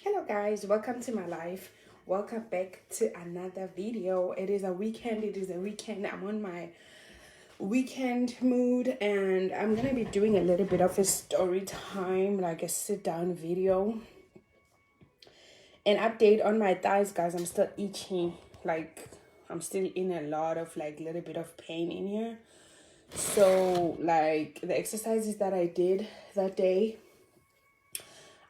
Hello guys, welcome to my life. Welcome back to another video. It is a weekend. I'm on my weekend mood and I'm gonna be doing a little bit of a story time, like a sit down video. An update on my thighs, guys. I'm still itching, like I'm still in a lot of like little bit of pain in here. So like the exercises that I did that day,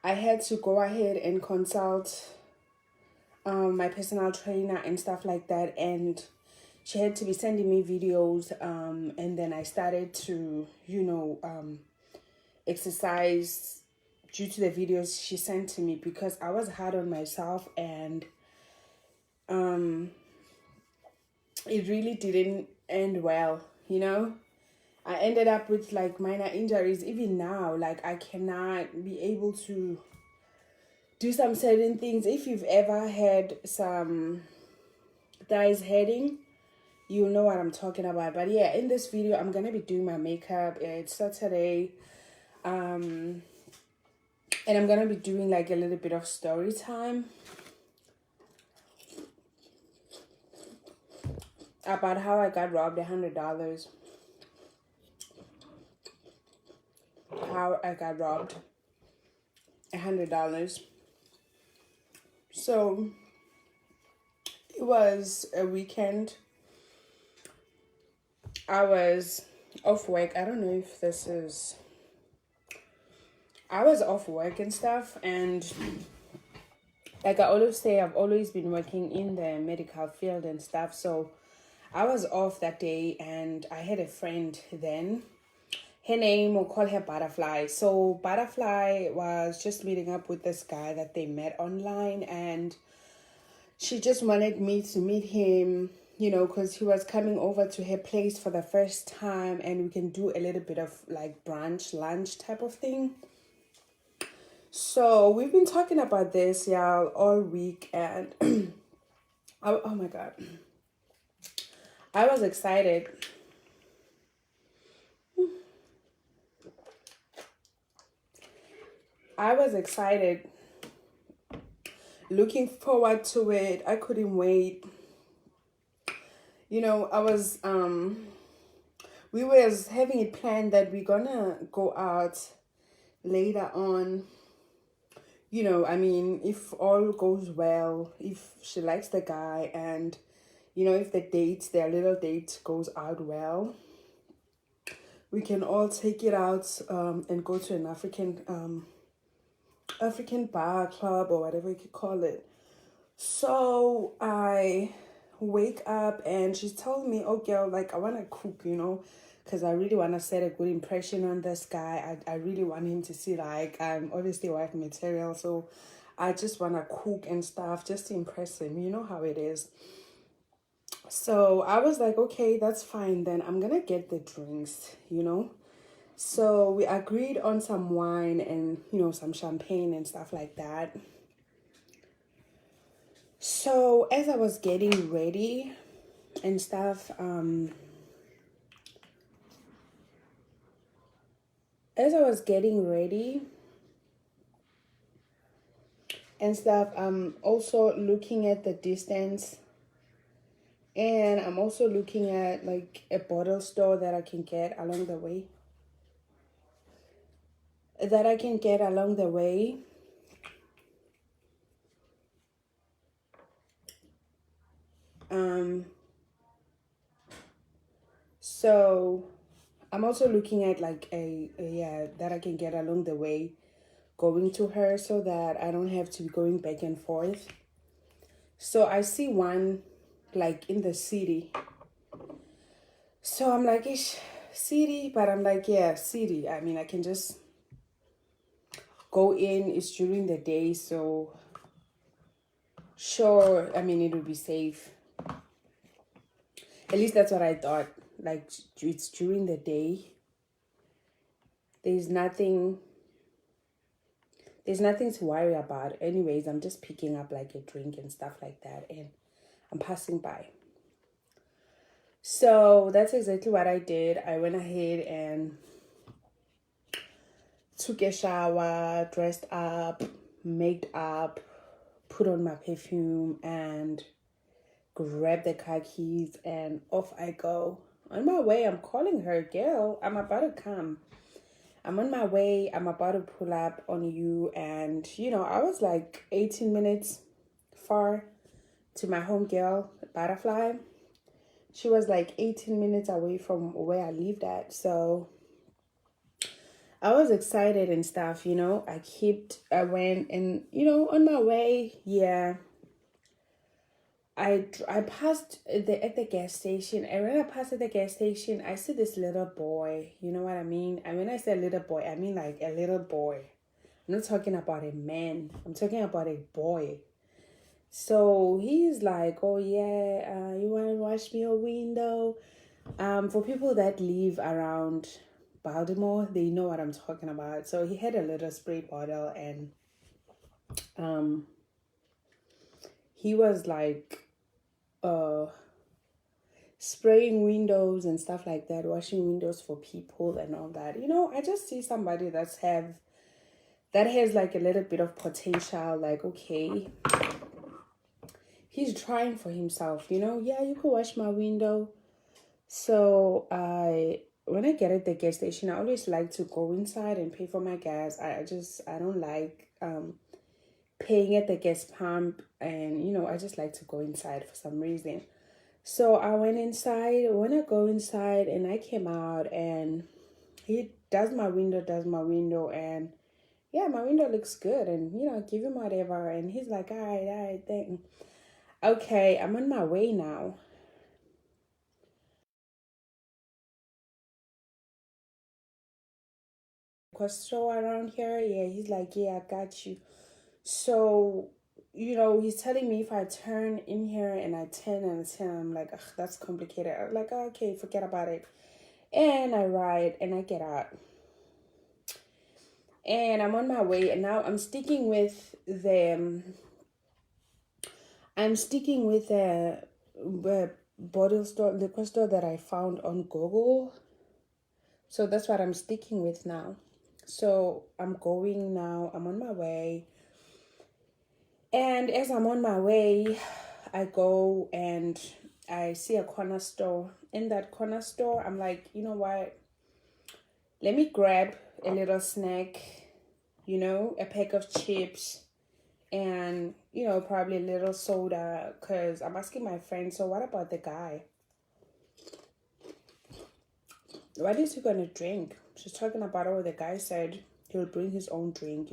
I had to go ahead and consult my personal trainer and stuff like that, and she had to be sending me videos, and then I started to exercise due to the videos she sent to me, because I was hard on myself, and it really didn't end well. I ended up with like minor injuries. Even now, like I cannot be able to do some certain things. If you've ever had some thighs heading, you know what I'm talking about. But yeah, in this video I'm gonna be doing my makeup. It's Saturday, and I'm gonna be doing like a little bit of story time about how I got robbed $100. How I got robbed $100. So it was a weekend. I was off work. I don't know if this is... I was off work and stuff, and like I always say, I've always been working in the medical field and stuff. So I was off that day, and I had a friend then. Her name, we'll call her Butterfly. So Butterfly was just meeting up with this guy that they met online, and she just wanted me to meet him, because he was coming over to her place for the first time, and we can do a little bit of like brunch, lunch type of thing. So we've been talking about this, y'all, all week, and oh my God, I was excited. Looking forward to it. I couldn't wait. I was we was having it planned that we're gonna go out later on. If all goes well, if she likes the guy, and if their little date goes out well, we can all take it out and go to an African bar, club, or whatever you could call it. So I wake up and she's telling me, oh girl, like I want to cook, because I really want to set a good impression on this guy. I really want him to see like I'm obviously wife material, so I just want to cook and stuff just to impress him. You know how it is. So I was like, okay, that's fine then. I'm gonna get the drinks. So we agreed on some wine and some champagne and stuff like that. So as I was getting ready and stuff, I'm also looking at the distance, and I'm also looking at like a bottle store that I can get along the way. So I'm also looking at like that I can get along the way going to her, so that I don't have to be going back and forth. So I see one like in the city. So I'm like, ish, city, but I'm like, yeah, city. I mean, I can just go in. It's during the day, so sure, I mean, it will be safe. At least that's what I thought. Like, it's during the day. There's nothing to worry about. Anyways, I'm just picking up like a drink and stuff like that, and I'm passing by. So that's exactly what I did. I went ahead and took a shower, dressed up, made up, put on my perfume, and grab the car keys, and off I go. On my way, I'm calling her, girl, I'm about to come. I'm on my way. I'm about to pull up on you. And, I was like 18 minutes far to my home girl, Butterfly. She was like 18 minutes away from where I lived at. So I was excited and stuff, I went and, on my way, yeah. I passed at the gas station, and when I passed at the gas station, I see this little boy. You know what I mean? And when I say little boy, I mean like a little boy. I'm not talking about a man. I'm talking about a boy. So he's like, "Oh yeah, you want to wash me a window?" For people that live around Baltimore, they know what I'm talking about. So he had a little spray bottle, and he was like spraying windows and stuff like that, washing windows for people and all that. I just see somebody that has like a little bit of potential, like, okay, he's trying for himself, yeah, you could wash my window. So when I get at the gas station, I always like to go inside and pay for my gas. I don't like paying at the gas pump, and I just like to go inside for some reason. So I went inside. When I go inside and I came out, and he does my window, and yeah, my window looks good, and give him whatever, and he's like, all right, thank. Okay, I'm on my way now. Store around here, yeah, he's like, yeah, I got you. So he's telling me if I turn in here and I turn and I turn, I'm like, ugh, that's complicated. I'm like, oh, okay, forget about it. And I ride and I get out. And I'm on my way, and now I'm sticking with the bottle store, liquor store that I found on Google. So that's what I'm sticking with now. So I'm going now. I'm on my way. And as I'm on my way, I go and I see a corner store. In that corner store, I'm like, you know what? Let me grab a little snack, a pack of chips, and, probably a little soda, because I'm asking my friend, so what about the guy? What is he going to drink? She's talking about, oh, the guy said he'll bring his own drink,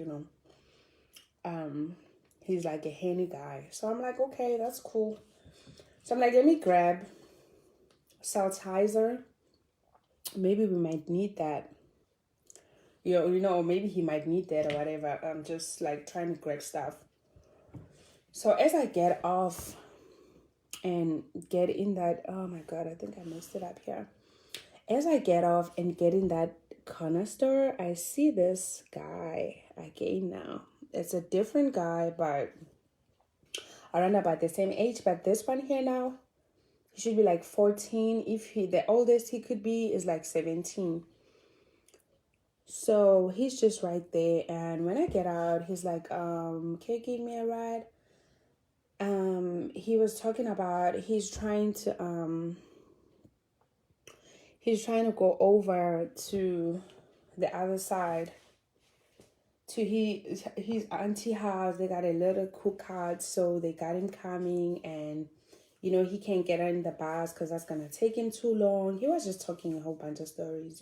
He's like a Henny guy. So I'm like, okay, that's cool. So I'm like, let me grab Saltizer. Maybe we might need that. Maybe he might need that or whatever. I'm just like trying to grab stuff. So as I get off and get in that, oh my God, I think I messed it up here. As I get off and get in that corner store, I see this guy again now. It's a different guy, but around about the same age. But this one here now, he should be like 14. The oldest he could be is like 17. So he's just right there. And when I get out, he's like, can you give me a ride? He was talking about he's trying to go over to the other side to his auntie house. They got a little cookout, so they got him coming, and he can't get in the bus because that's gonna take him too long. He was just talking a whole bunch of stories,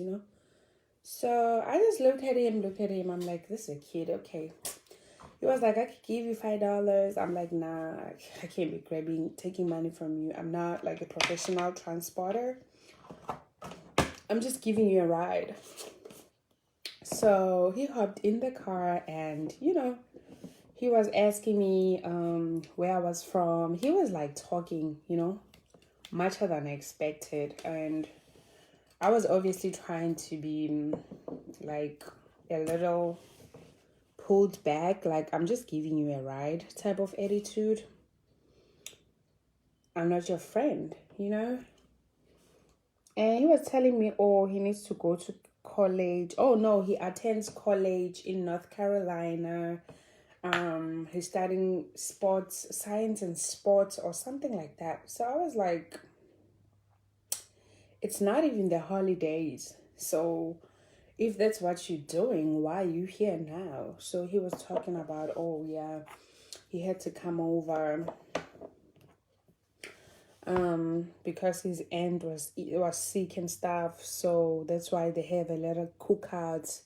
So I just looked at him. I'm like, this is a kid, okay. He was like, I could give you $5. I'm like, nah, I can't be taking money from you. I'm not like a professional transporter. I'm just giving you a ride. So he hopped in the car, and he was asking me where I was from. He was like talking, much than I expected, and I was obviously trying to be like a little pulled back, like I'm just giving you a ride type of attitude. I'm not your friend, And he was telling me, oh, he needs to go to college. Oh no, he attends college in North Carolina. He's studying sports science and sports or something like that. So I was like, it's not even the holidays. So if that's what you're doing, why are you here now? So he was talking about, oh yeah, he had to come over because his aunt was sick and stuff. So that's why they have a lot of cookouts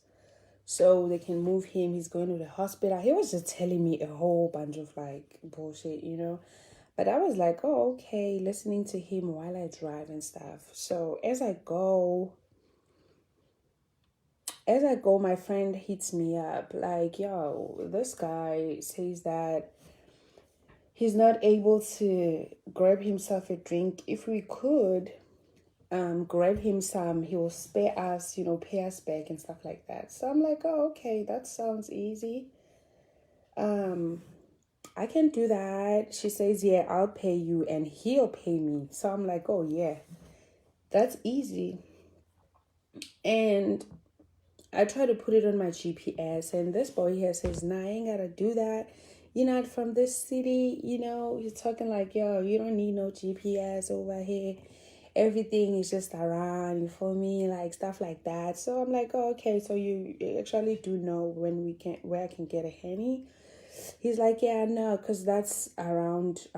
so they can move him. He's going to the hospital. He was just telling me a whole bunch of like bullshit, you know. But I was like, oh, okay, listening to him while I drive and stuff. So as I go, my friend hits me up like, yo, this guy says that he's not able to grab himself a drink. If we could grab him some, he will spare us, you know, pay us back and stuff like that. So I'm like, oh, okay, that sounds easy. I can do that. She says, yeah, I'll pay you and he'll pay me. So I'm like, oh yeah, that's easy. And I try to put it on my GPS, and this boy here says, nah, I ain't gotta do that. You're not from this city, you know. He's talking like, yo, you don't need no GPS over here. Everything is just around, you feel me? Like stuff like that. So I'm like, oh, okay, so you actually do know where I can get a Henny. He's like, yeah, no, because that's around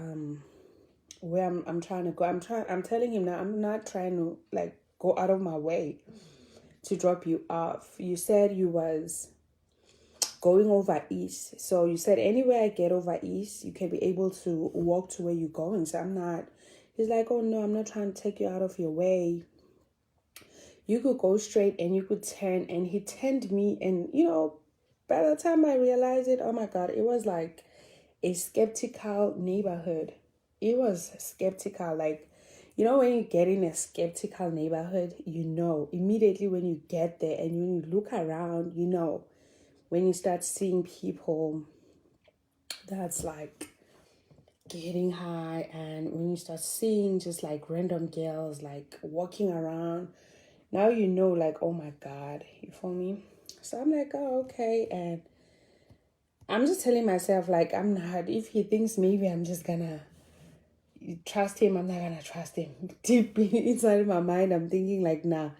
where I'm trying to go. I'm telling him now, I'm not trying to like go out of my way to drop you off. You said you was going over east. So you said anywhere I get over east, you can be able to walk to where you're going. So I'm not. He's like, oh no, I'm not trying to take you out of your way. You could go straight and you could turn. And he turned me, and you know, by the time I realized it, oh my God, it was like a skeptical neighborhood. It was skeptical. Like, you know, when you get in a skeptical neighborhood, you know, immediately when you get there and when you look around, you know, when you start seeing people that's like getting high, and when you start seeing just like random girls like walking around, now you know, like, oh my God, you feel me? So I'm like, oh, okay. And I'm just telling myself, like, I'm not, if he thinks maybe I'm just gonna trust him, I'm not gonna trust him. Deep inside of my mind, I'm thinking like, nah,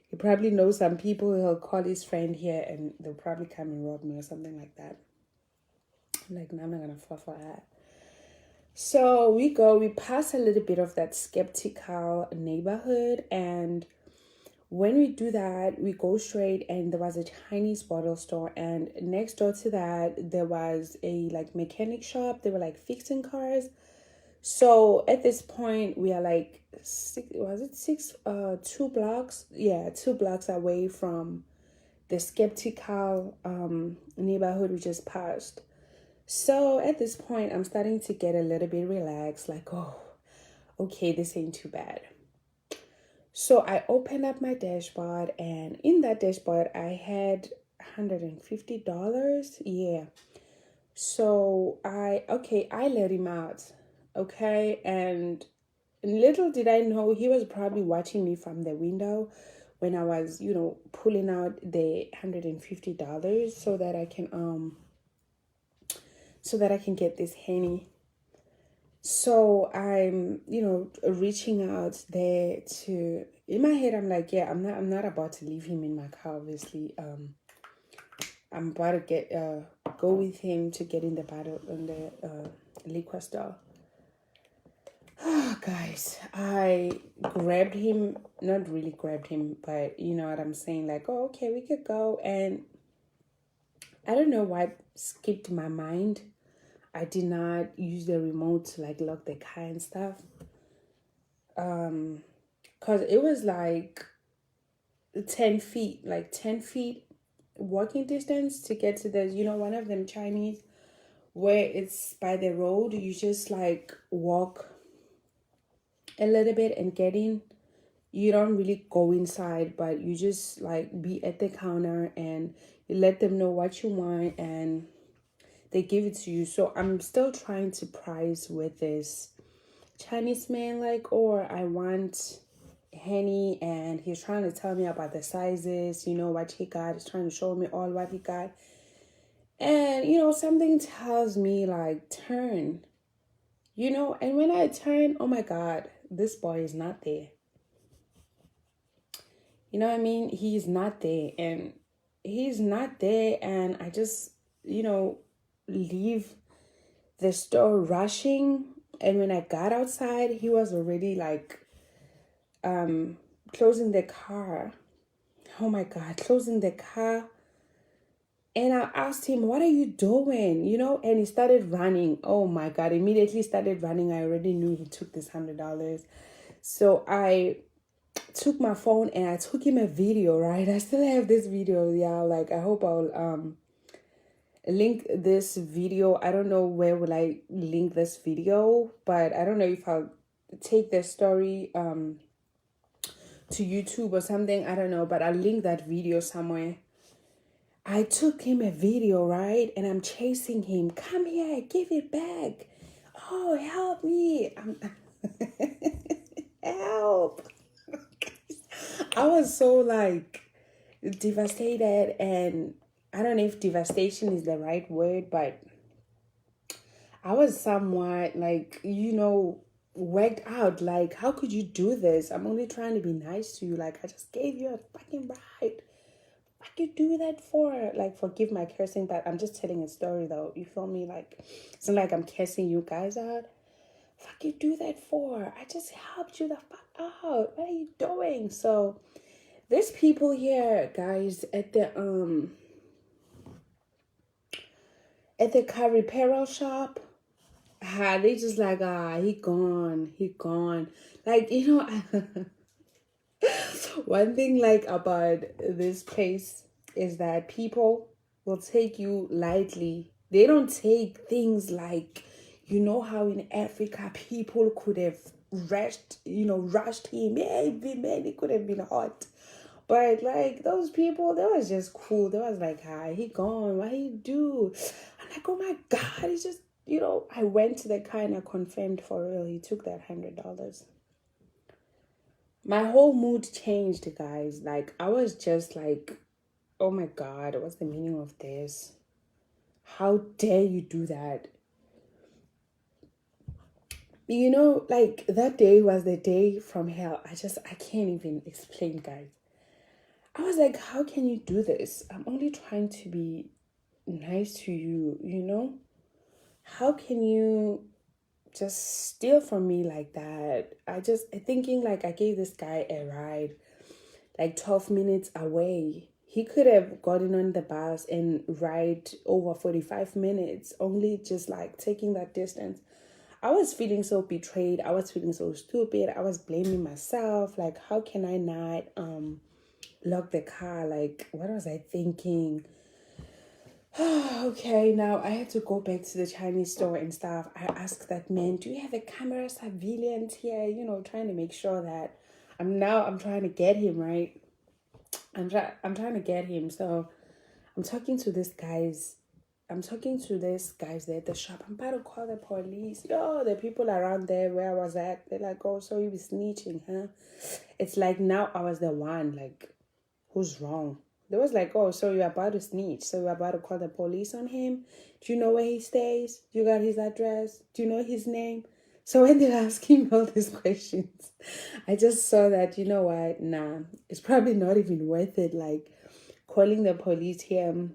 he probably knows some people. He'll call his friend here and they'll probably come and rob me or something like that. I'm like, no, I'm not gonna fall for that. So we pass a little bit of that skeptical neighborhood, and when we do that, we go straight, and there was a Chinese bottle store, and next door to that there was a like mechanic shop. They were like fixing cars. So at this point we are like 2 blocks? Yeah, 2 blocks away from the skeptical neighborhood we just passed. So at this point I'm starting to get a little bit relaxed, like, oh, okay, this ain't too bad. So I opened up my dashboard, and in that dashboard I had $150. Yeah. So I let him out. Okay. And little did I know he was probably watching me from the window when I was, you know, pulling out the $150 so that I can get this Henny. So I'm, you know, reaching out there to, in my head, I'm like, yeah, I'm not about to leave him in my car, obviously. I'm about to get, go with him to get in the bottle in the liquor store. Oh, guys, I grabbed him, not really grabbed him, but you know what I'm saying? Like, oh, okay, we could go. And I don't know what skipped my mind. I did not use the remote to like lock the car and stuff. Cause it was like 10 feet walking distance to get to the, you know, one of them Chinese where it's by the road. You just like walk a little bit and get in. You don't really go inside, but you just like be at the counter and you let them know what you want and they give it to you. So I'm still trying to price with this Chinese man, like, or I want Henny, and he's trying to tell me about the sizes, you know, what he got. He's trying to show me all what he got. And, something tells me, like, turn, and when I turn, oh my God, this boy is not there. You know what I mean? He's not there. And he's not there. And I just, leave the store rushing. And when I got outside, he was already like closing the car. Oh my God, closing the car. And I asked him, what are you doing? And he started running. Oh my God, immediately started running. I already knew he took this $100. So I took my phone and I took him a video, right? I still have this video. Yeah, like I hope I'll link this video. I don't know where will I link this video, but I don't know if I'll take the story to YouTube or something. I don't know, but I'll link that video somewhere. I took him a video, right? And I'm chasing him. Come here, give it back. Oh, help me. Help. I was so like devastated, and I don't know if devastation is the right word, but I was somewhat like, worked out. Like, how could you do this? I'm only trying to be nice to you. Like, I just gave you a fucking ride. What you do that for? Like, forgive my cursing, but I'm just telling a story though. You feel me? Like, it's not like I'm cursing you guys out. Fuck you do that for? I just helped you the fuck out. What are you doing? So there's people here, guys, at the car repair shop. They just like, he gone. Like, one thing like about this place is that people will take you lightly. They don't take things like, how in Africa people could have rushed him. Yeah, man, it could have been hot. But like those people, they was just cool. They was like, hi, he gone. What he do? I'm like, oh my God, it's just, I went to the car and I confirmed for real. He took that $100. My whole mood changed, guys. Like, I was just like, oh my God, what's the meaning of this? How dare you do that? Like that day was the day from hell. I can't even explain, guys. I was like, how can you do this? I'm only trying to be nice to you, How can you just steal from me like that? Thinking like I gave this guy a ride like 12 minutes away. He could have gotten on the bus and ride over 45 minutes, only just like taking that distance. I was feeling so betrayed. I was feeling so stupid. I was blaming myself. Like, how can I not lock the car? Like, what was I thinking? Okay, now I had to go back to the Chinese store and stuff. I asked that man, do you have a camera surveillance here? Trying to make sure that I'm trying to get him, right? I'm trying to get him. So I'm talking to this guys there at the shop. I'm about to call the police. The people around there where I was at, they're like, oh, so you be snitching, huh? It's like now I was the one, like, who's wrong? They was like, oh, so you're about to snitch. So you're about to call the police on him. Do you know where he stays? You got his address? Do you know his name? So when they ask him all these questions, I just saw that, what? Nah, it's probably not even worth it. Like, calling the police here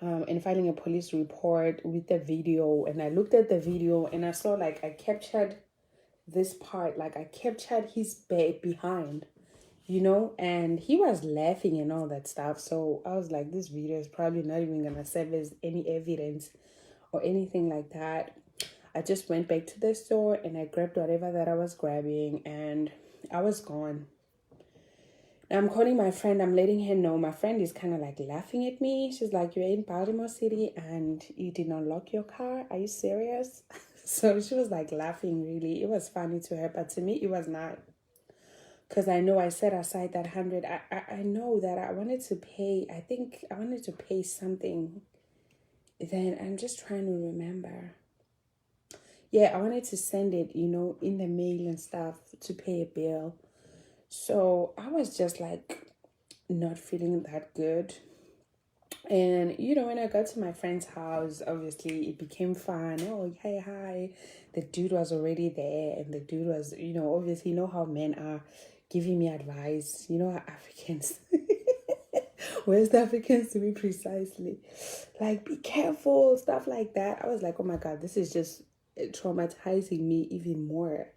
and filing a police report with the video. And I looked at the video and I saw, like, I captured this part. Like, I captured his behind. And he was laughing and all that stuff. So I was like, this video is probably not even gonna serve as any evidence or anything like that. I just went back to the store and I grabbed whatever that I was grabbing and I was gone. Now I'm calling my friend. I'm letting her know. My friend is kind of like laughing at me. She's like, you're in Baltimore City and you did not lock your car? Are you serious? So she was like laughing, really. It was funny to her, but to me it was not. Because I know I set aside that 100. I know that I wanted to pay. I think I wanted to pay something. Then I'm just trying to remember. Yeah, I wanted to send it, in the mail and stuff to pay a bill. So I was just like not feeling that good. And when I got to my friend's house, obviously it became fun. Oh, hey, hi. The dude was already there, and the dude was, obviously, how men are, giving me advice. How Africans, West Africans to be precisely, like, be careful, stuff like that. I was like, oh my God, this is just traumatizing me even more.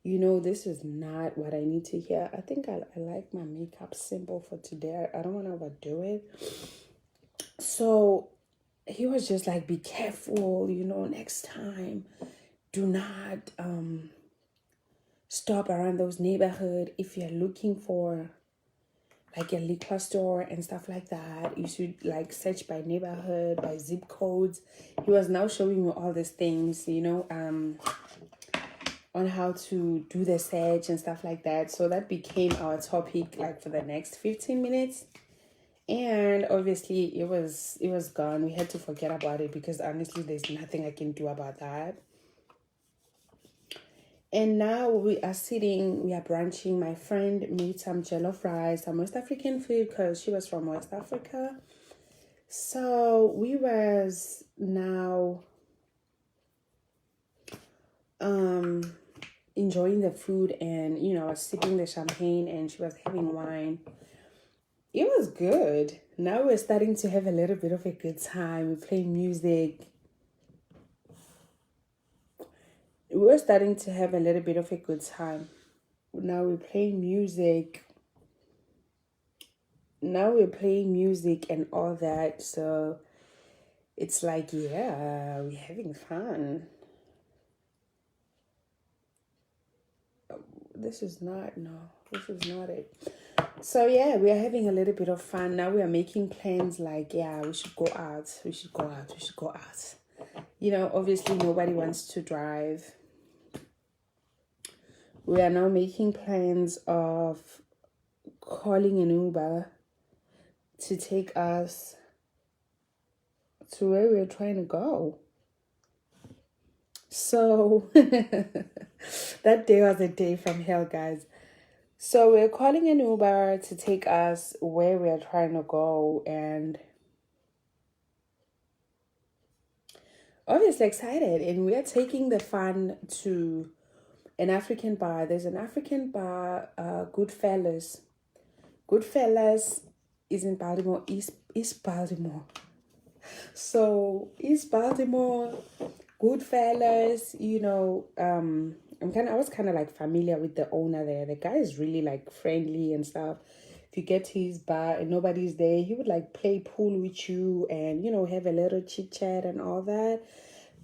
This is not what I need to hear. I think I like my makeup simple for today. I don't want to overdo it. So he was just like, be careful, next time. Do not stop around those neighborhood. If you're looking for like a liquor store and stuff like that, you should like search by neighborhood, by zip codes. He was now showing me all these things, on how to do the search and stuff like that. So that became our topic like for the next 15 minutes. And obviously it was gone. We had to forget about it because honestly there's nothing I can do about that. And now we are brunching. My friend made some jollof rice, some West African food because she was from West Africa. So we was now enjoying the food, and I was sipping the champagne and she was having wine. It was good. Now we're starting to have a little bit of a good time. We play music. We're starting to have a little bit of a good time. Now we're playing music. And all that. So it's like, yeah, we're having fun. This is not it. So yeah, we are having a little bit of fun. Now we are making plans like, yeah, we should go out. Obviously nobody wants to drive. We are now making plans of calling an Uber to take us to where we're trying to go. So that day was a day from hell, guys. So we're calling an Uber to take us where we're trying to go, and obviously excited. And we're taking the fun to an African bar. There's an African bar, Goodfellas. Goodfellas is in Baltimore, East Baltimore. So East Baltimore, Goodfellas, I was kind of like familiar with the owner there. The guy is really like friendly and stuff. If you get to his bar and nobody's there, he would like play pool with you and, have a little chit chat and all that.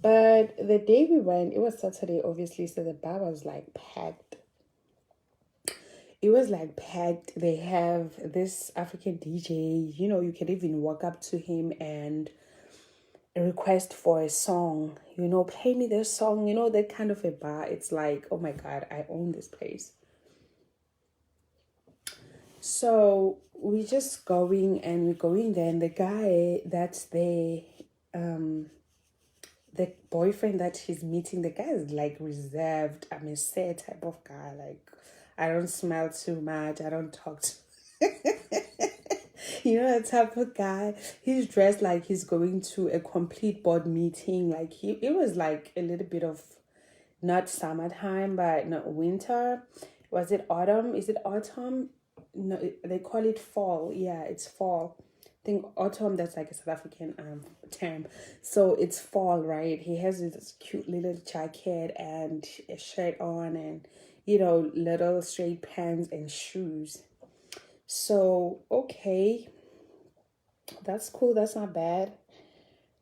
But the day we went, it was Saturday, obviously, so the bar was like packed. It was like packed. They have this African DJ, you can even walk up to him and a request for a song, play me this song, that kind of a bar. It's like, oh my God, I own this place. So we're just going there, and the guy that's there, the boyfriend that she's meeting, the guy is like reserved. I'm a sad type of guy. Like, I don't smell too much. I don't talk too that type of guy. He's dressed like he's going to a complete board meeting. Like it was like a little bit of not summertime, but not winter. Was it autumn? Is it autumn? No, they call it fall. Yeah, it's fall. I think autumn, that's like a South African term. So it's fall, right? He has this cute little jacket and a shirt on, and little straight pants and shoes. So okay, that's cool. That's not bad.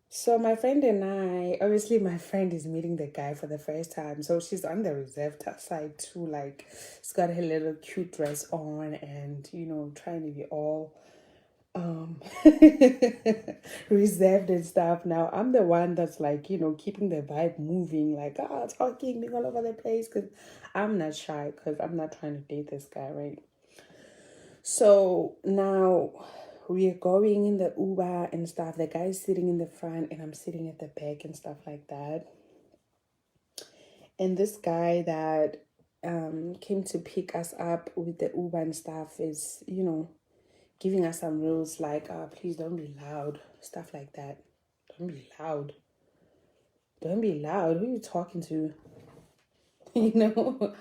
So my friend and I, obviously my friend is meeting the guy for the first time. So she's on the reserved side too. Like, she's got her little cute dress on and, trying to be all reserved and stuff. Now I'm the one that's like, keeping the vibe moving, like, talking, being all over the place, because I'm not shy, because I'm not trying to date this guy, right? So now we are going in the Uber and stuff. The guy's sitting in the front and I'm sitting at the back and stuff like that. And this guy that came to pick us up with the Uber and stuff is, giving us some rules like, please don't be loud, stuff like that. Don't be loud. Don't be loud. Who are you talking to? You know,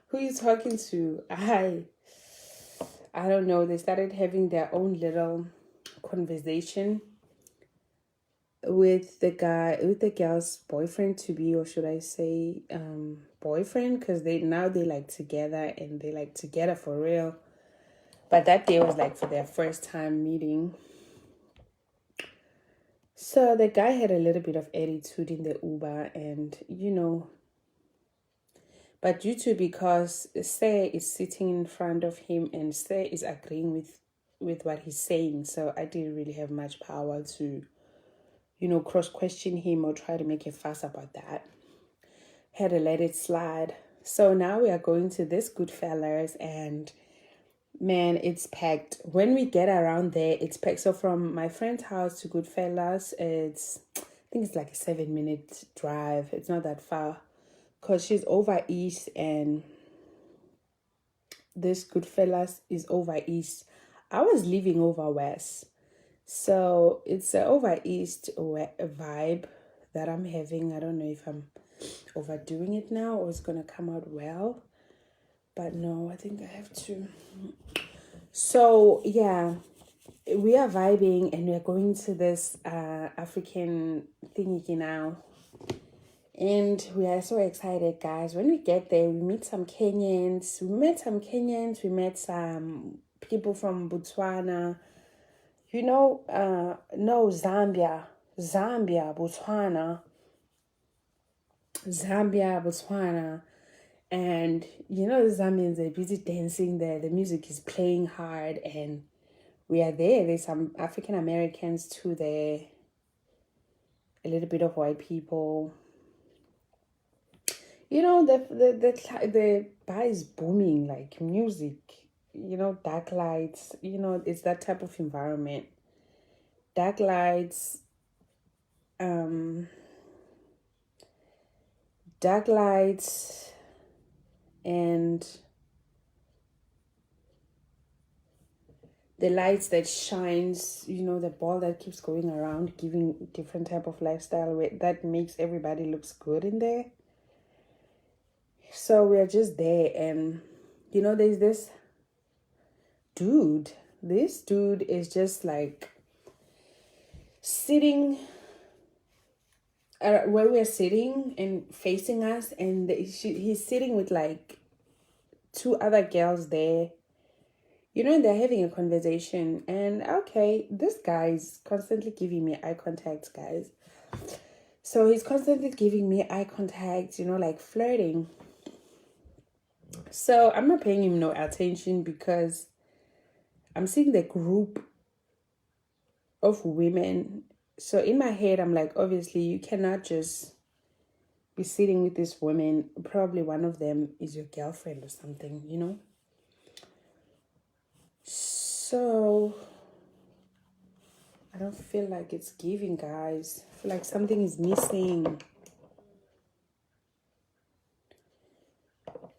who are you talking to? I don't know. They started having their own little conversation with the girl's boyfriend to be, or should I say, boyfriend, because they like together and they like together for real. But that day was like for their first time meeting. So the guy had a little bit of attitude in the Uber, and but because Se is sitting in front of him and Se is agreeing with what he's saying, so I didn't really have much power to cross question him or try to make a fuss about that. Had to let it slide. So now we are going to this Goodfellas, and man, it's packed. When we get around there, it's packed. So from my friend's house to Goodfellas, I think it's like a 7-minute drive. It's not that far, because she's over east and this Goodfellas is over east. I was living over west. So it's an over east vibe that I'm having. I don't know if I'm overdoing it now or it's going to come out well. But no, I think I have to. So yeah, we are vibing and we're going to this African thingy now. And we are so excited, guys. When we get there, we meet some Kenyans. We met some people from Botswana. No, Zambia, Botswana. And the Zambians are busy dancing there. The music is playing hard and we are there. There's some African Americans too there. A little bit of white people. The bar is booming, like music, dark lights, it's that type of environment. Dark lights, and the lights that shines, the ball that keeps going around, giving different type of lifestyle that makes everybody looks good in there. So we're just there, and there's this dude. This dude is just like sitting where we're sitting and facing us, and he's sitting with like 2 other girls there. They're having a conversation, and okay, this guy's constantly giving me eye contact, guys. So he's constantly giving me eye contact, like flirting. So I'm not paying him no attention because I'm seeing the group of women. So in my head, I'm like, obviously, you cannot just be sitting with this woman. Probably one of them is your girlfriend or something, So I don't feel like it's giving, guys. I feel like something is missing.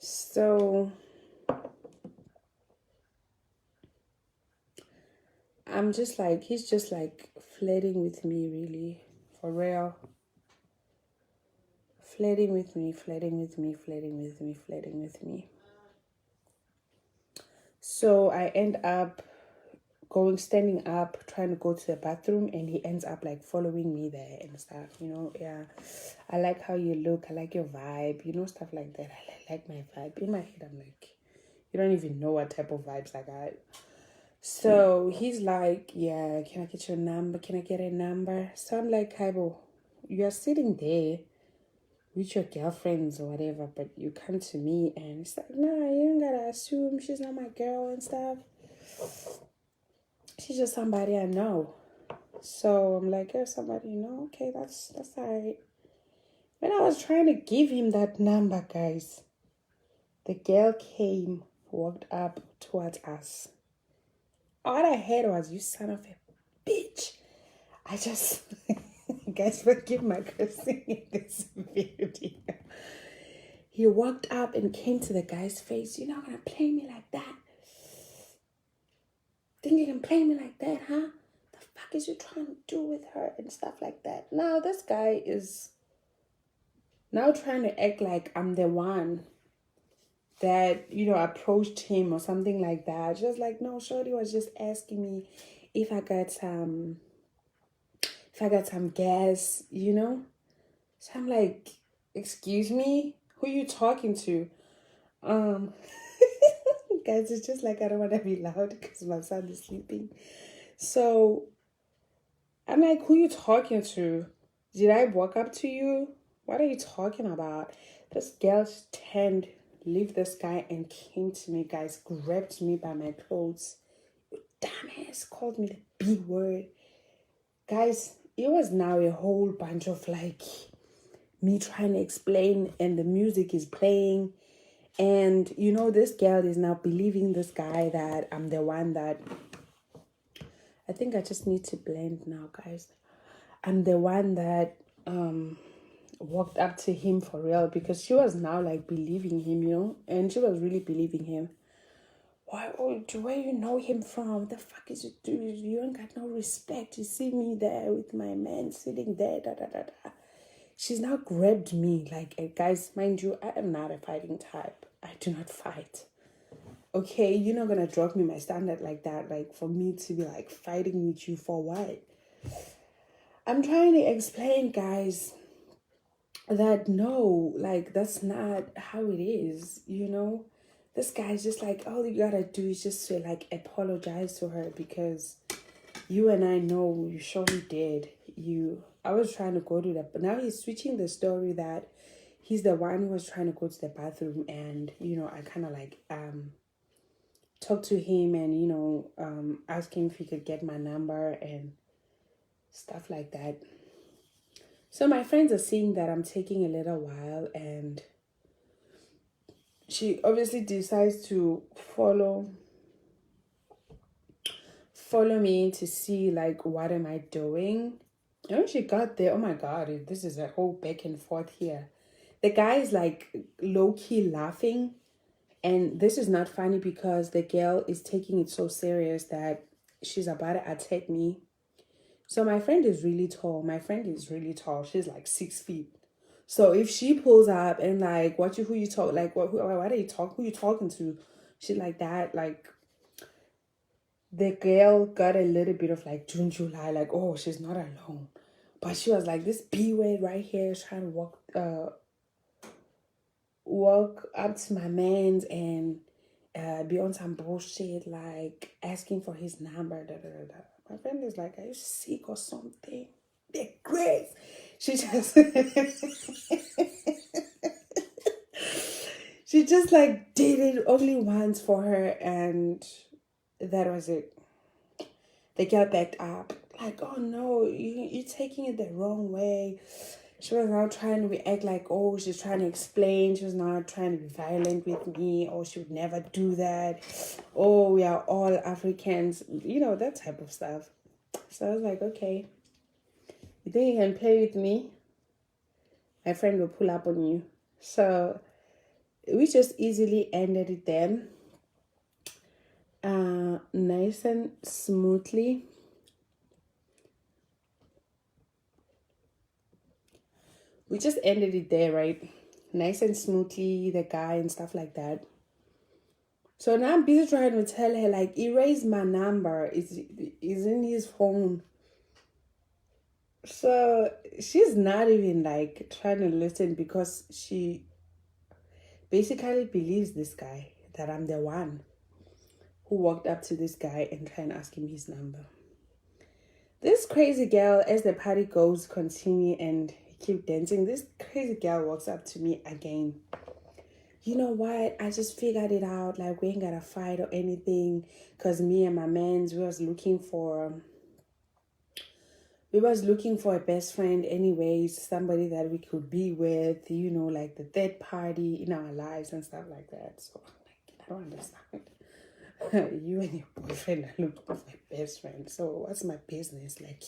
So I'm just like, he's just like flirting with me, really, for real. Flirting with me. So I end up standing up, trying to go to the bathroom, and he ends up like following me there and stuff, yeah. I like how you look, I like your vibe, stuff like that. I like my vibe. In my head, I'm like, you don't even know what type of vibes I got. So he's like, yeah, can I get your number? Can I get a number? So I'm like, Kaibo, you're sitting there with your girlfriends or whatever, but you come to me and it's like, nah, you don't gotta assume she's not my girl and stuff. She's just somebody I know. So I'm like, yeah, somebody you know. Okay, that's all right. When I was trying to give him that number, guys, the girl walked up towards us. All I heard was, you son of a bitch. I just, guys, forgive my cursing in this video. He walked up and came to the guy's face. You're not going to play me like that. Think you can play me like that, huh? The fuck is you trying to do with her and stuff like that? Now this guy is now trying to act like I'm the one that, approached him or something like that. Just like, no, Shorty was just asking me if I got some gas, So I'm like, excuse me? Who you talking to? Um guys, it's just like I don't want to be loud because my son is sleeping. So I'm like, who you talking to? Did I walk up to you? What are you talking about? This girl turned, leave this guy and came to me, guys, grabbed me by my clothes. Dumbass, called me the B word. Guys, it was now a whole bunch of like me trying to explain, and the music is playing. And, this girl is now believing this guy that I'm the one that... I think I just need to blend now, guys. I'm the one that walked up to him for real, because she was now like believing him, and she was really believing him. Where you know him from? The fuck is you do? You ain't got no respect. You see me there with my man sitting there, da da da da. She's now grabbed me like, guys, mind you, I am not a fighting type. I do not fight. Okay, you're not gonna drop me my standard like that. Like, for me to be like fighting with you for what? I'm trying to explain, guys, that no, like, that's not how it is, This guy's just like, all you gotta do is just to like apologize to her, because you and I know you surely did. I was trying to go to that, but now he's switching the story that he's the one who was trying to go to the bathroom, and I kind of like talked to him and asked him if he could get my number and stuff like that. So my friends are seeing that I'm taking a little while, and she obviously decides to follow me to see like what am I doing. And when she got there, oh my god, this is a whole back and forth here. The guy is like low-key laughing, and this is not funny because the girl is taking it so serious that she's about to attack me. So my friend is really tall. She's like 6 feet. So if she pulls up and like, who you talk, like, what are you talking? Who you talking to? Shit like that. Like, the girl got a little bit of like June July, like, oh, she's not alone. But she was like, this B word right here is trying to walk up to my man's and be on some bullshit, like asking for his number. Da, da, da, da. My friend is like, are you sick or something? They're great. She just she just like did it only once for her, and that was it. The girl backed up, like, oh no, you're taking it the wrong way. She was now trying to react like, oh, she's trying to explain. She was not trying to be violent with me. Oh, she would never do that. Oh, we are all Africans. That type of stuff. So I was like, okay. You think you can play with me? My friend will pull up on you. So we just easily ended it then. Nice and smoothly. We just ended it there, right? Nice and smoothly, the guy and stuff like that. So now I'm busy trying to tell her, like, erase my number. It's in his phone. So she's not even like trying to listen, because she basically believes this guy, that I'm the one who walked up to this guy and tried to ask him his number. This crazy girl, as the party goes, continue and keep dancing. This crazy girl walks up to me again. You know what? I just figured it out. Like, we ain't got to fight or anything, because me and my mans, we was looking for a best friend anyways, somebody that we could be with, like the third party in our lives and stuff like that. So I'm like, I don't understand. You and your boyfriend are looking for a best friend. So what's my business? Like,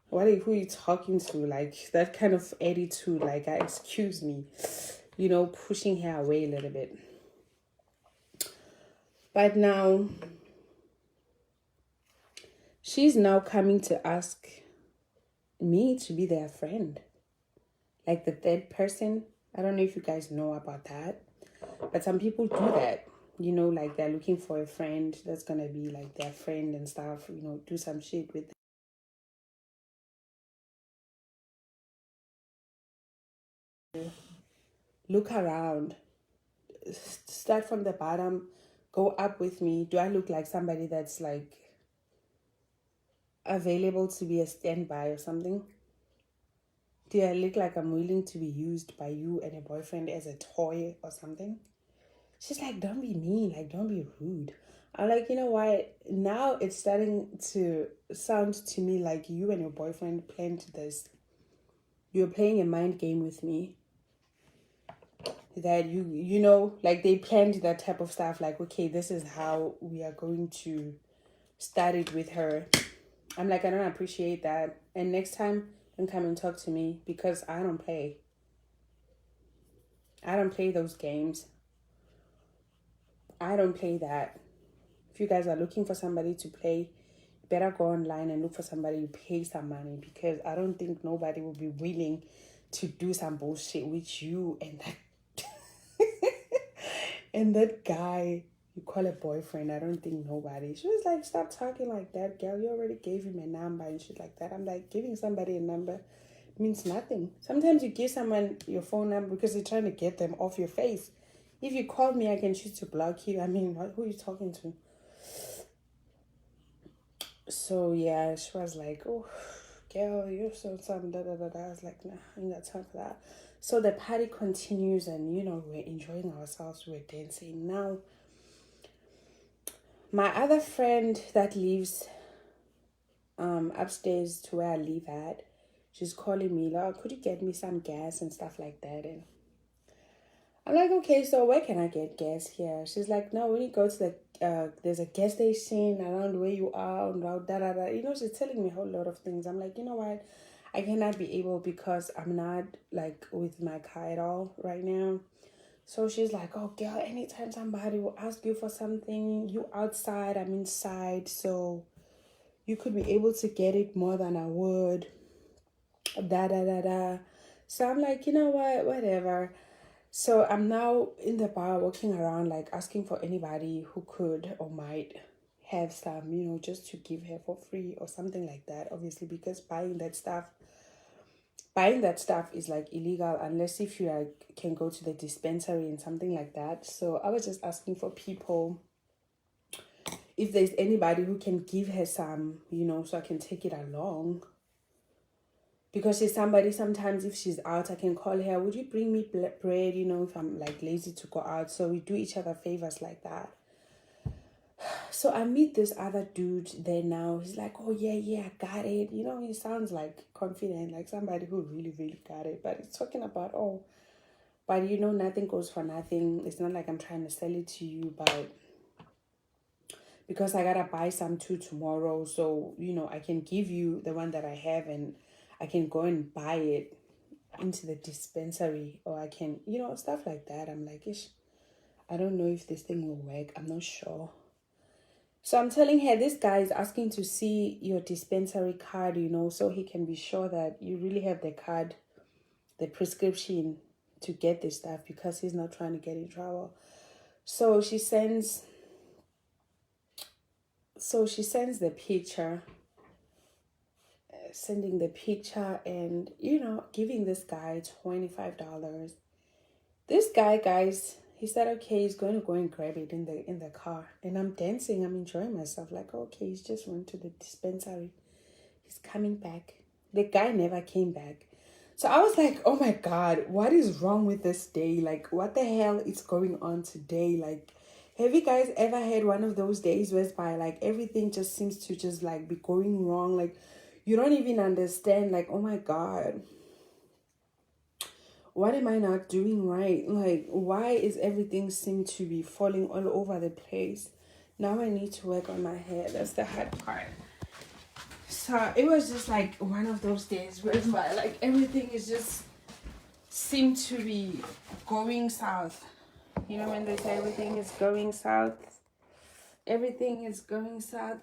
who are you talking to? Like, that kind of attitude, like, excuse me, pushing her away a little bit. But now she's now coming to ask me to be their friend, like the third person. I don't know if you guys know about that, but some people do that. You know, like they're looking for a friend that's gonna be like their friend and stuff. You know, do some shit with them. Look around. Start from the bottom. Go up with me. Do I look like somebody that's like available to be a standby or something? Do I look like I'm willing to be used by you and your boyfriend as a toy or something? She's like, don't be mean, like, don't be rude. I'm like, you know what? Now it's starting to sound to me like you and your boyfriend planned this. You're playing a mind game with me. That you know, like they planned that type of stuff. Like, okay, this is how we are going to start it with her. I'm like, I don't appreciate that. And next time, don't come and talk to me because I don't play. I don't play those games. I don't play that. If you guys are looking for somebody to play, you better go online and look for somebody you pay some money, because I don't think nobody will be willing to do some bullshit with you and that and that guy you call a boyfriend. I don't think nobody. She was like, stop talking like that, girl. You already gave him a number and shit like that. I'm like, giving somebody a number means nothing. Sometimes you give someone your phone number because you're trying to get them off your face. If you call me, I can choose to block you. I mean, who are you talking to? So yeah, she was like, oh, girl, you're so something, da da da da. I was like, nah, I ain't got time for that. So the party continues, and you know, we're enjoying ourselves, we're dancing. Now, my other friend that lives upstairs to where I live at, she's calling me, like, could you get me some gas and stuff like that? And I'm like, okay, so where can I get gas here? She's like, no, when you go to the, there's a gas station around where you are, and da da da. You know, she's telling me a whole lot of things. I'm like, you know what? I cannot be able because I'm not like with my car at all right now. So she's like, oh, girl, anytime somebody will ask you for something, you outside, I'm inside. So you could be able to get it more than I would. Da da da da. So I'm like, you know what? Whatever. So I'm now in the bar walking around like asking for anybody who could or might have some, you know, just to give her for free or something like that. Obviously, because buying that stuff is like illegal unless if you like can go to the dispensary and something like that. So I was just asking for people if there's anybody who can give her some, you know, so I can take it along. Because she's somebody, sometimes if she's out, I can call her, would you bring me bread, you know, if I'm like lazy to go out. So we do each other favors like that. So I meet this other dude there now. He's like, oh yeah, I got it. You know, he sounds like confident, like somebody who really, really got it. But he's talking about, oh, but you know, nothing goes for nothing. It's not like I'm trying to sell it to you, but because I gotta buy some too tomorrow. So, you know, I can give you the one that I have and I can go and buy it into the dispensary, or I can, you know, stuff like that. I'm like, ish, I don't know if this thing will work. I'm not sure. So I'm telling her, this guy is asking to see your dispensary card, you know, so he can be sure that you really have the card, the prescription to get this stuff, because he's not trying to get in trouble. So she sends the picture, sending the picture, and you know, giving this guy $25. This guy, guys, he said, okay, he's going to go and grab it in the car. And I'm dancing, I'm enjoying myself. Like, okay, he's just went to the dispensary. He's coming back. The guy never came back. So I was like, oh my God, what is wrong with this day? Like, what the hell is going on today? Like, have you guys ever had one of those days whereby like everything just seems to just like be going wrong? Like, you don't even understand, like, oh my God, what am I not doing right? Like, why is everything seem to be falling all over the place? Now I need to work on my hair. That's the hard part. So it was just like one of those days where like everything is just seemed to be going south. You know when they say everything is going south? Everything is going south.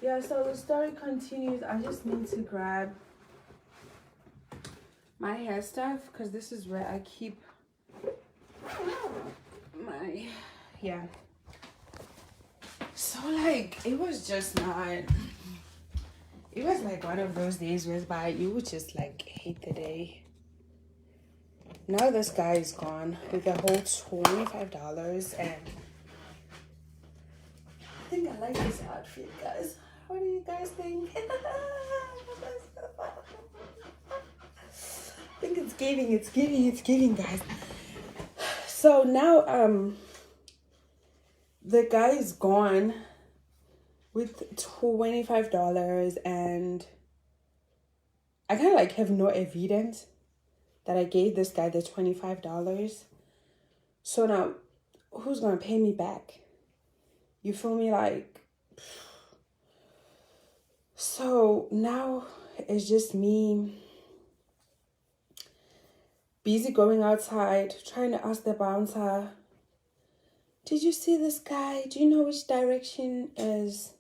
Yeah, so the story continues. I just need to grab my hair stuff because this is where I keep my, yeah. So like, it was just not, it was like one of those days whereby you would just like hate the day. Now this guy is gone with the whole $25, and I think I like this outfit, guys. What do you guys think? I think it's giving, guys. So now the guy is gone with $25, and I kind of like have no evidence that I gave this guy the $25. So now who's gonna pay me back? You feel me? Like, so now it's just me busy going outside, trying to ask the bouncer, did you see this guy? Do you know which direction is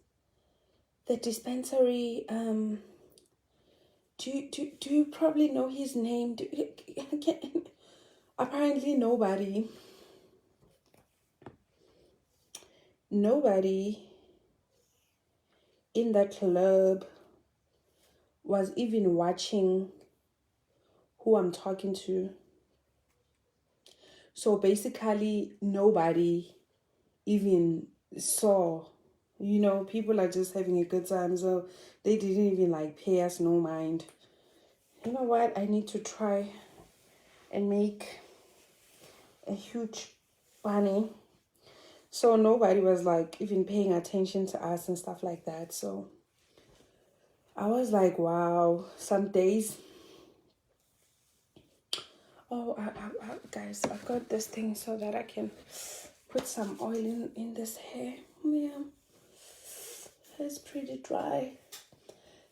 the dispensary? Do you probably know his name? Apparently nobody in the club was even watching who I'm talking to. So basically nobody even saw, you know, people are just having a good time, so they didn't even like pay us no mind. You know what, I need to try and make a huge bunny. So nobody was like even paying attention to us and stuff like that. So I was like, wow, some days. Oh, guys, I got this thing so that I can put some oil in this hair. Yeah, it's pretty dry.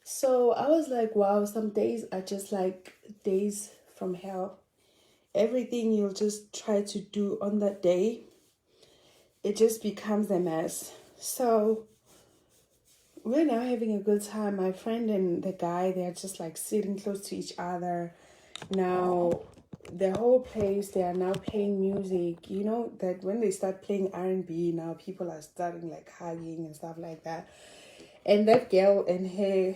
So I was like, wow, some days are just like days from hell. Everything you'll just try to do on that day, it just becomes a mess. So we're now having a good time. My friend and the guy, they're just like sitting close to each other. Now, the whole place, they are now playing music. You know that when they start playing R&B, now people are starting like hugging and stuff like that. And that girl and her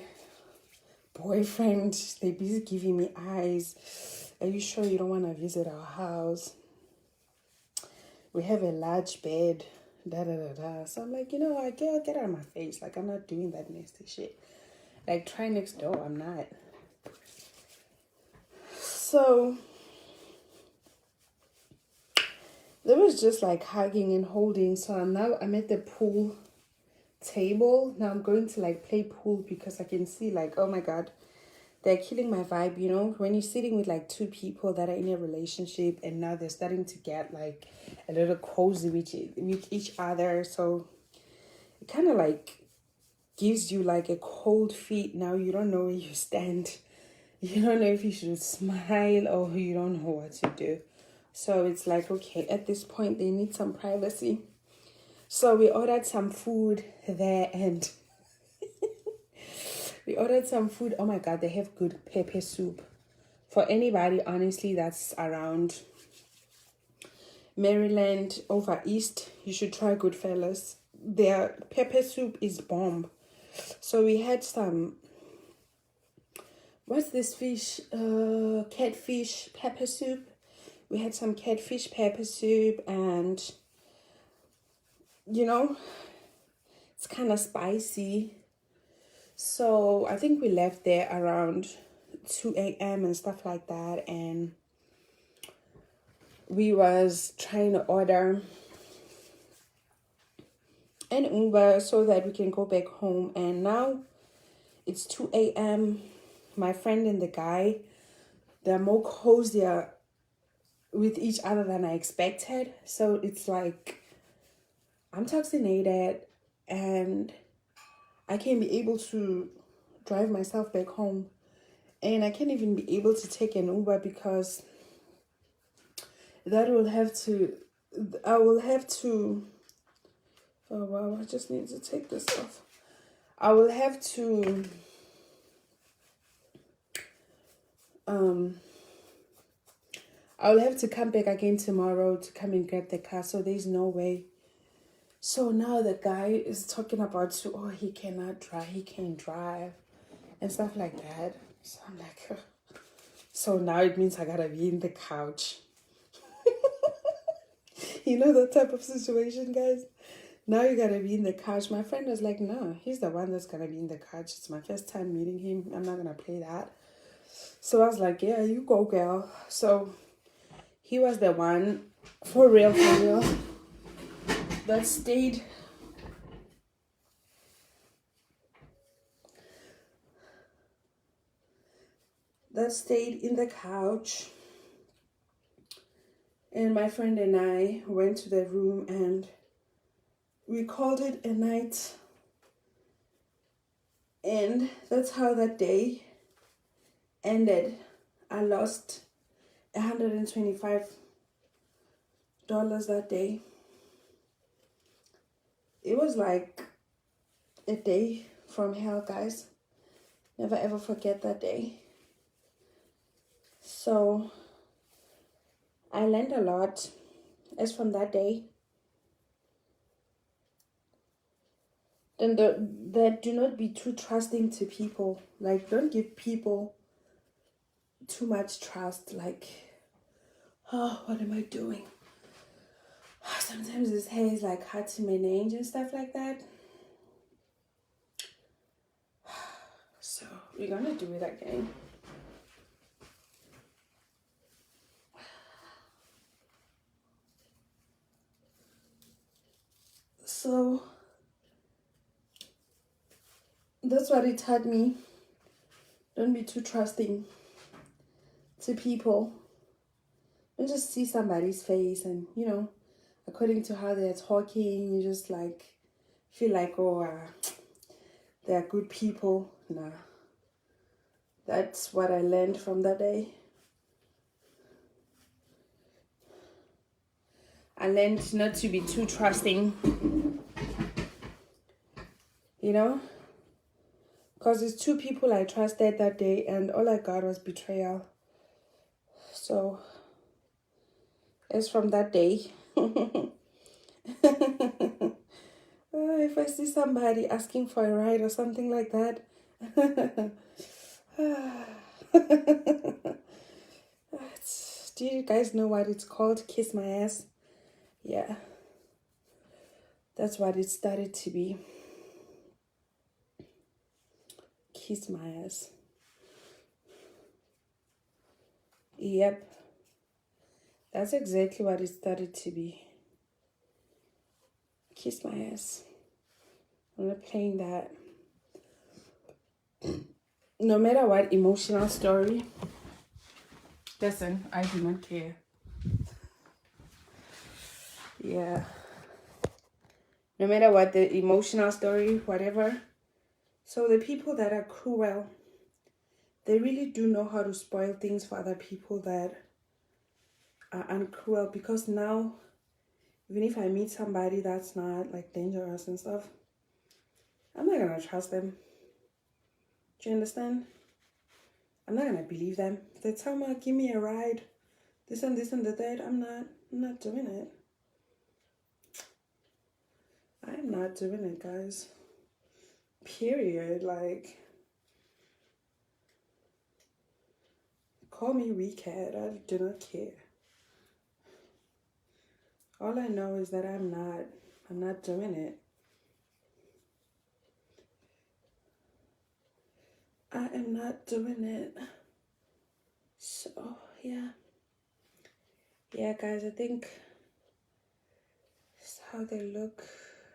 boyfriend, they busy giving me eyes. Are you sure you don't want to visit our house? We have a large bed. So I'm like, you know, I get out of my face. Like, I'm not doing that nasty shit. Like, try next door. I'm not. So there was just like hugging and holding. So now I'm at the pool table. Now I'm going to like play pool because I can see like, oh my God, they're killing my vibe, you know, when you're sitting with like two people that are in a relationship and now they're starting to get like a little cozy with each other. So it kind of like gives you like a cold feet. Now you don't know where you stand. You don't know if you should smile or you don't know what to do. So it's like, okay, at this point they need some privacy. So we ordered some food there and we ordered some food. Oh my God, they have good pepper soup. For anybody, honestly, that's around Maryland over east, you should try Goodfellas. Their pepper soup is bomb. So we had some, what's this fish? Catfish pepper soup. We had some catfish pepper soup and, you know, it's kind of spicy. So I think we left there around 2 a.m. and stuff like that. And we was trying to order an Uber so that we can go back home. And now it's 2 a.m. My friend and the guy, they're more cozier with each other than I expected. So it's like I'm vaccinated and I can't be able to drive myself back home. And I can't even be able to take an Uber because I will have to Oh wow, I just need to take this off. I will have to I'll have to come back again tomorrow to come and grab the car, so there's no way. So now the guy is talking about, oh, he cannot drive, he can't drive, and stuff like that. So I'm like, ugh. So now it means I gotta be in the couch. You know that type of situation, guys? Now you gotta be in the couch. My friend was like, no, he's the one that's gonna be in the couch. It's my first time meeting him. I'm not gonna play that. So I was like, yeah, you go, girl. So he was the one, for real, that stayed in the couch. And my friend and I went to the room and we called it a night. And that's how that day ended. I lost $125 that day. It was like a day from hell, guys. Never ever forget that day. So I learned a lot as from that day. Then that do not be too trusting to people. Like, don't give people too much trust. Like, oh, what am I doing? Sometimes this hair is like hard to manage and stuff like that. So we're gonna do it again. So that's what it taught me. Don't be too trusting to people. Don't just see somebody's face and, you know, according to how they're talking, you just like feel like, oh, they're good people. Nah. That's what I learned from that day. I learned not to be too trusting, you know, because it's two people I trusted that day and all I got was betrayal. So as from that day, if I see somebody asking for a ride or something like that, do you guys know what it's called? Kiss my ass. Yeah, that's what it started to be. Kiss my ass. Yep, that's exactly what it started to be. Kiss my ass. I'm not playing that. No matter what emotional story, listen, I do not care. Yeah. No matter what the emotional story, whatever. So the people that are cruel, they really do know how to spoil things for other people that are uncruel. Because now, even if I meet somebody that's not like dangerous and stuff, I'm not gonna trust them. Do you understand? I'm not gonna believe them. If they tell me, give me a ride, this and the third, I'm not doing it. I'm not doing it, guys. Period. Like, call me weakhead. I do not care. All I know is that I'm not doing it. I am not doing it. So, yeah. Yeah, guys, I think this is how they look.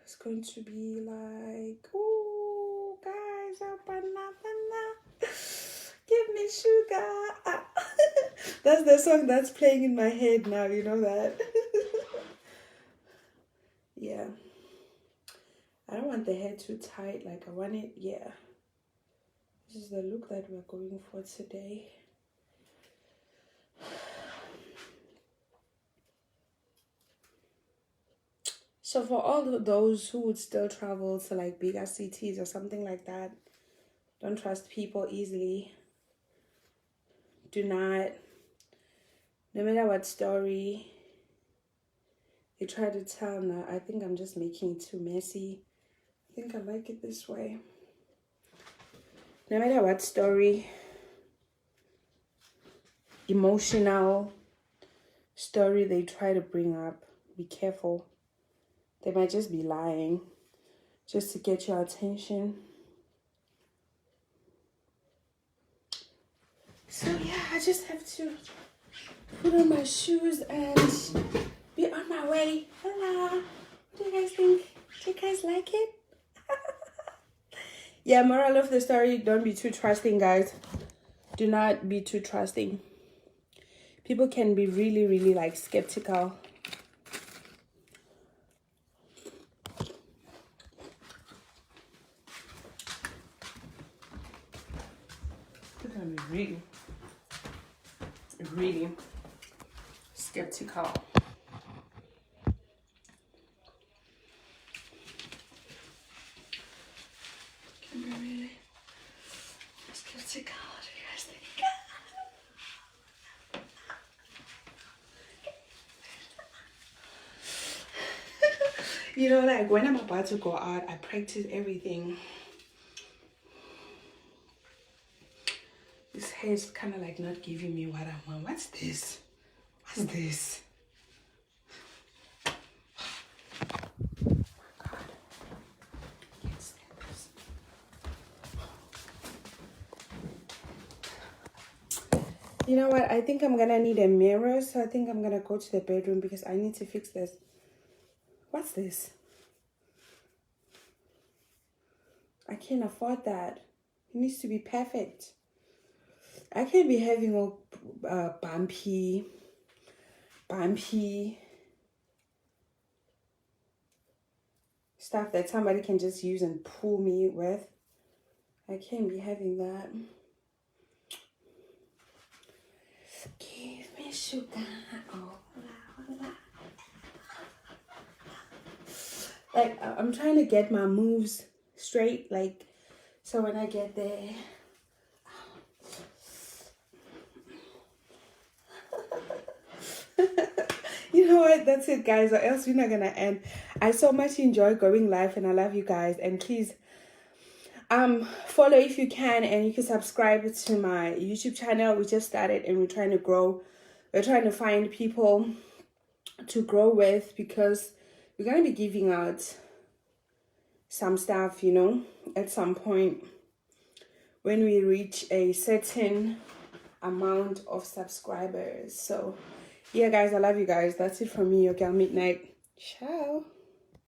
It's going to be like, ooh, guys, give me sugar. That's the song that's playing in my head now, you know that? Yeah. I don't want the hair too tight, like I want it, yeah. This is the look that we're going for today. So for all of those who would still travel to like bigger cities or something like that, don't trust people easily. Do not, no matter what story they try to tell. Now, I think I'm just making it too messy. I think I like it this way. No matter what story, emotional story they try to bring up, be careful. They might just be lying just to get your attention. So yeah, I just have to put on my shoes and be on my way. Hello. What do you guys think? Do you guys like it? Yeah, moral of the story, don't be too trusting, guys. Do not be too trusting. People can be really, really like skeptical. People can be really, really skeptical. Can be really skeptical. What do you guys think? You know, like when I'm about to go out, I practice everything. This hair is kind of like not giving me what I want. What's this? What's this? Oh my God. I can't stand this. You know what? I think I'm gonna need a mirror, so I think I'm gonna go to the bedroom because I need to fix this. What's this? I can't afford that. It needs to be perfect. I can't be having all bumpy stuff that somebody can just use and pull me with. I can't be having that. Give me sugar. Oh, like I'm trying to get my moves straight, like so when I get there. You know what? That's it, guys, or else we're not gonna end. I so much enjoy going live and I love you guys, and please follow if you can, and you can subscribe to my YouTube channel. We just started and we're trying to grow. We're trying to find people to grow with because we're gonna be giving out some stuff, you know, at some point when we reach a certain amount of subscribers. So yeah, guys, I love you guys. That's it from me, your girl Midnight. Ciao.